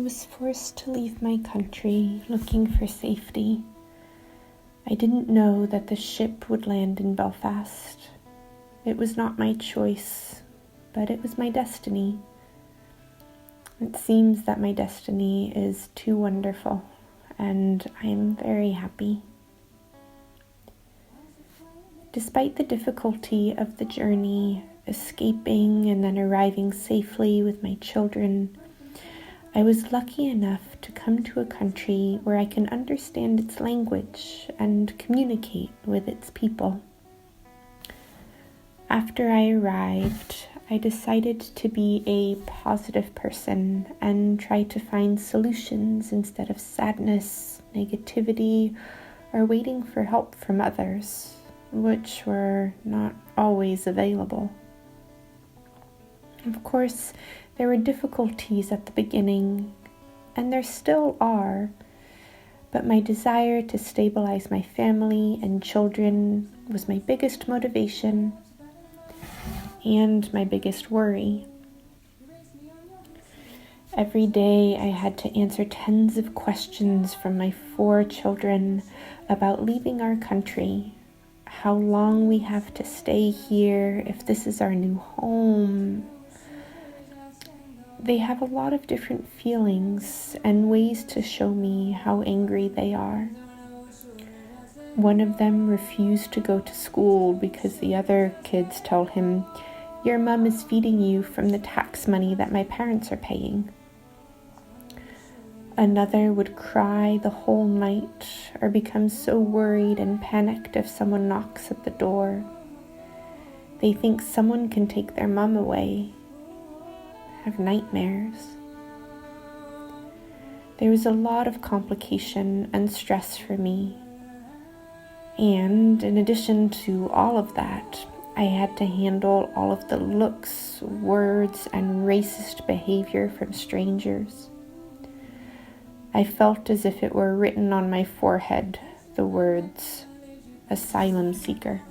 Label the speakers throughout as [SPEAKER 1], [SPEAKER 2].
[SPEAKER 1] was forced to leave my country looking for safety. I didn't know that the ship would land in Belfast. It was not my choice, but it was my destiny. It seems that my destiny is too wonderful, and I am very happy. Despite the difficulty of the journey, escaping and then arriving safely with my children, I was lucky enough to come to a country where I can understand its language and communicate with its people. After I arrived, I decided to be a positive person and try to find solutions instead of sadness, negativity, or waiting for help from others, which were not always available. Of course, there were difficulties at the beginning, and there still are, but my desire to stabilize my family and children was my biggest motivation and my biggest worry. Every day I had to answer tens of questions from my 4 children about leaving our country, how long we have to stay here, if this is our new home. They have a lot of different feelings and ways to show me how angry they are. One of them refused to go to school because the other kids tell him, "Your mom is feeding you from the tax money that my parents are paying." Another would cry the whole night or become so worried and panicked if someone knocks at the door. They think someone can take their mom away. Have nightmares. There was a lot of complication and stress for me. And in addition to all of that, I had to handle all of the looks, words, and racist behavior from strangers. I felt as if it were written on my forehead, the words, "asylum seeker."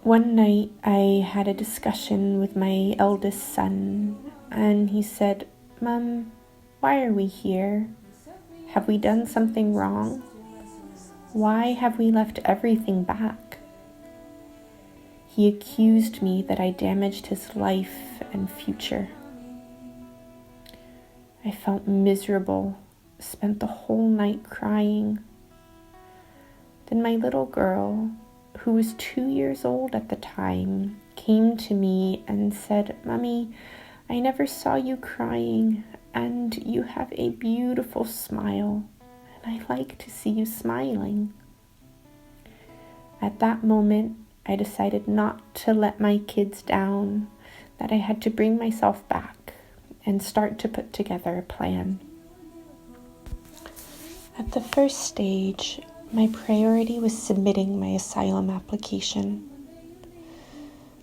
[SPEAKER 1] One night I had a discussion with my eldest son, and he said, "Mom, why are we here? Have we done something wrong? Why have we left everything back?" He accused me that I damaged his life and future. I felt miserable, spent the whole night crying. Then my little girl, who was 2 years old at the time, came to me and said, "Mommy, I never saw you crying, and you have a beautiful smile, and I like to see you smiling." At that moment, I decided not to let my kids down, that I had to bring myself back and start to put together a plan. At the first stage, my priority was submitting my asylum application.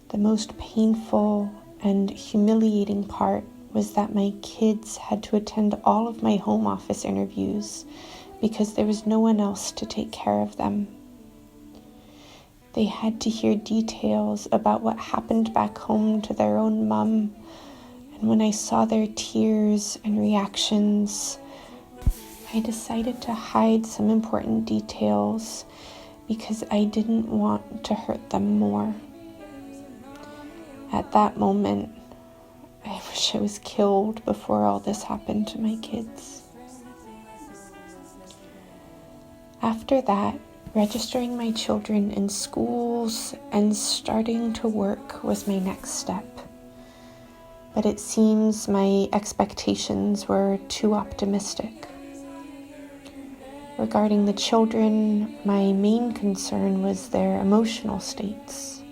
[SPEAKER 1] The most painful and humiliating part was that my kids had to attend all of my home office interviews because there was no one else to take care of them. They had to hear details about what happened back home to their own mom, and when I saw their tears and reactions, I decided to hide some important details because I didn't want to hurt them more. At that moment, I wish I was killed before all this happened to my kids. After that, registering my children in schools and starting to work was my next step. But it seems my expectations were too optimistic. Regarding the children, my main concern was their emotional states.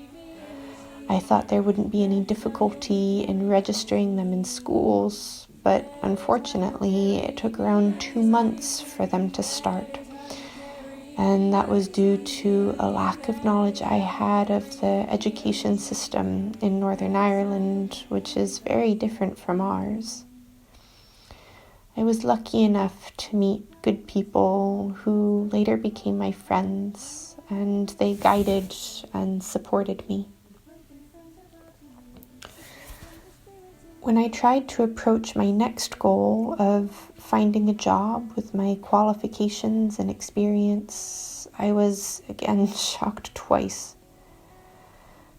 [SPEAKER 1] I thought there wouldn't be any difficulty in registering them in schools, but unfortunately it took around 2 months for them to start. And that was due to a lack of knowledge I had of the education system in Northern Ireland, which is very different from ours. I was lucky enough to meet good people who later became my friends, and they guided and supported me. When I tried to approach my next goal of finding a job with my qualifications and experience, I was again shocked twice.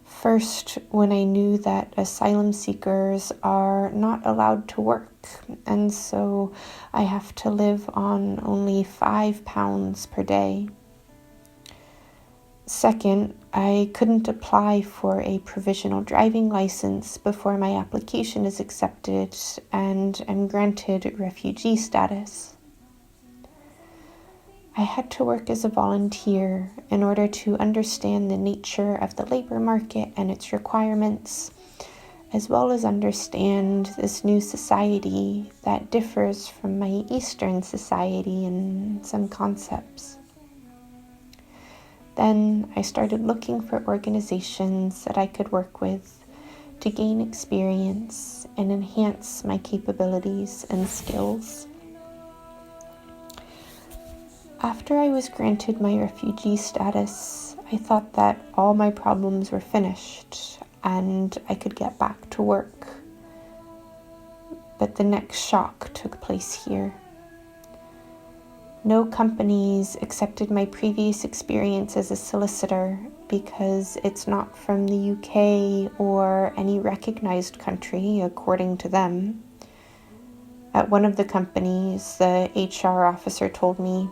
[SPEAKER 1] First, when I knew that asylum seekers are not allowed to work, and so I have to live on only £5 per day. Second, I couldn't apply for a provisional driving license before my application is accepted and am granted refugee status. I had to work as a volunteer in order to understand the nature of the labor market and its requirements, as well as understand this new society that differs from my Eastern society in some concepts. Then I started looking for organizations that I could work with to gain experience and enhance my capabilities and skills. After I was granted my refugee status, I thought that all my problems were finished and I could get back to work. But the next shock took place here. No companies accepted my previous experience as a solicitor because it's not from the UK or any recognized country, according to them. At one of the companies, the HR officer told me,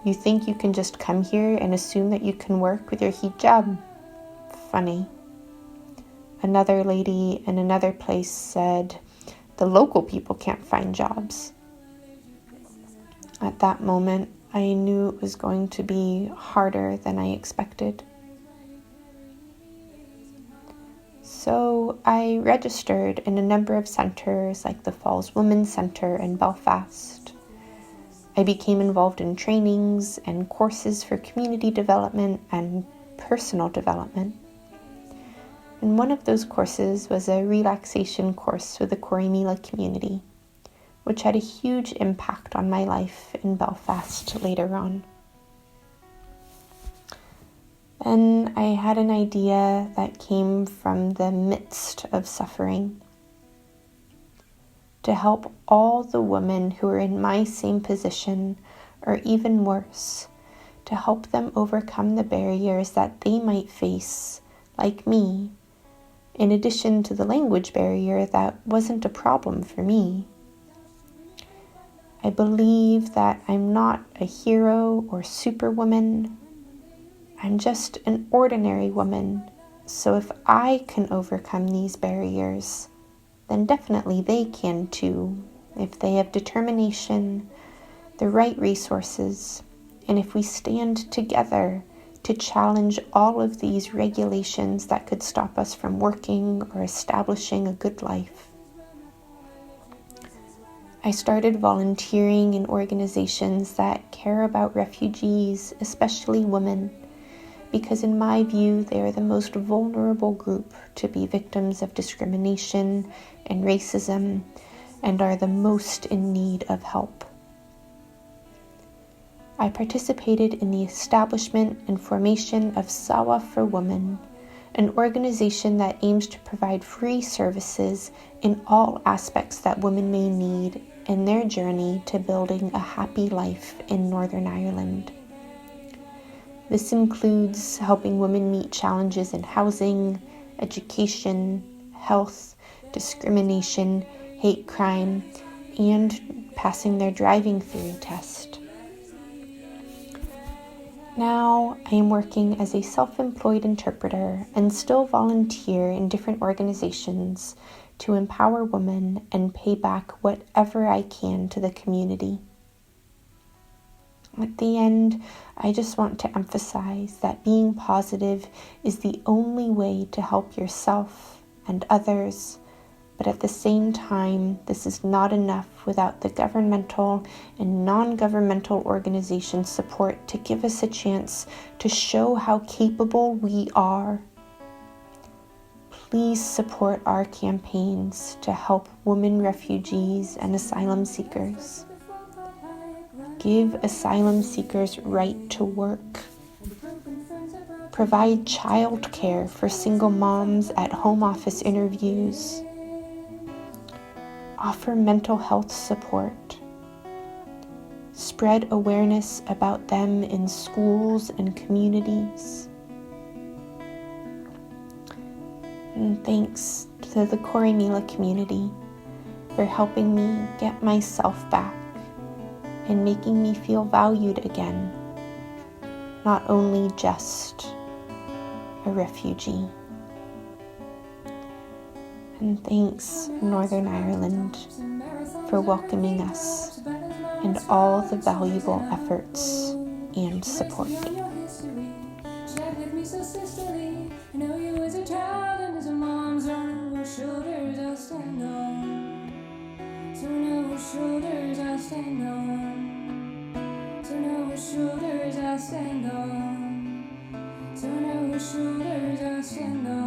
[SPEAKER 1] "You think you can just come here and assume that you can work with your hijab? Funny." Another lady in another place said, "The local people can't find jobs." At that moment, I knew it was going to be harder than I expected. So I registered in a number of centres like the Falls Women's Centre in Belfast. I became involved in trainings and courses for community development and personal development. And one of those courses was a relaxation course with the Corrymeela community, which had a huge impact on my life in Belfast later on. Then I had an idea that came from the midst of suffering. To help all the women who are in my same position, or even worse, to help them overcome the barriers that they might face, like me, in addition to the language barrier that wasn't a problem for me. I believe that I'm not a hero or superwoman. I'm just an ordinary woman. So if I can overcome these barriers, then definitely they can too, if they have determination, the right resources, and if we stand together to challenge all of these regulations that could stop us from working or establishing a good life. I started volunteering in organizations that care about refugees, especially women, because in my view, they are the most vulnerable group to be victims of discrimination and racism and are the most in need of help. I participated in the establishment and formation of Sawa for Women, an organization that aims to provide free services in all aspects that women may need in their journey to building a happy life in Northern Ireland. This includes helping women meet challenges in housing, education, health, discrimination, hate crime, and passing their driving theory test. Now I am working as a self-employed interpreter and still volunteer in different organizations to empower women and pay back whatever I can to the community. At the end, I just want to emphasize that being positive is the only way to help yourself and others, but at the same time, this is not enough without the governmental and non-governmental organizations' support to give us a chance to show how capable we are. Please support our campaigns to help women refugees and asylum seekers. Give asylum seekers right to work. Provide childcare for single moms at home office interviews. offer mental health support, spread awareness about them in schools and communities. And thanks to the Corrymeela community for helping me get myself back and making me feel valued again, not only just a refugee. And thanks, Northern Ireland, for welcoming us and all the valuable efforts and support.
[SPEAKER 2] Shoulders I stand on.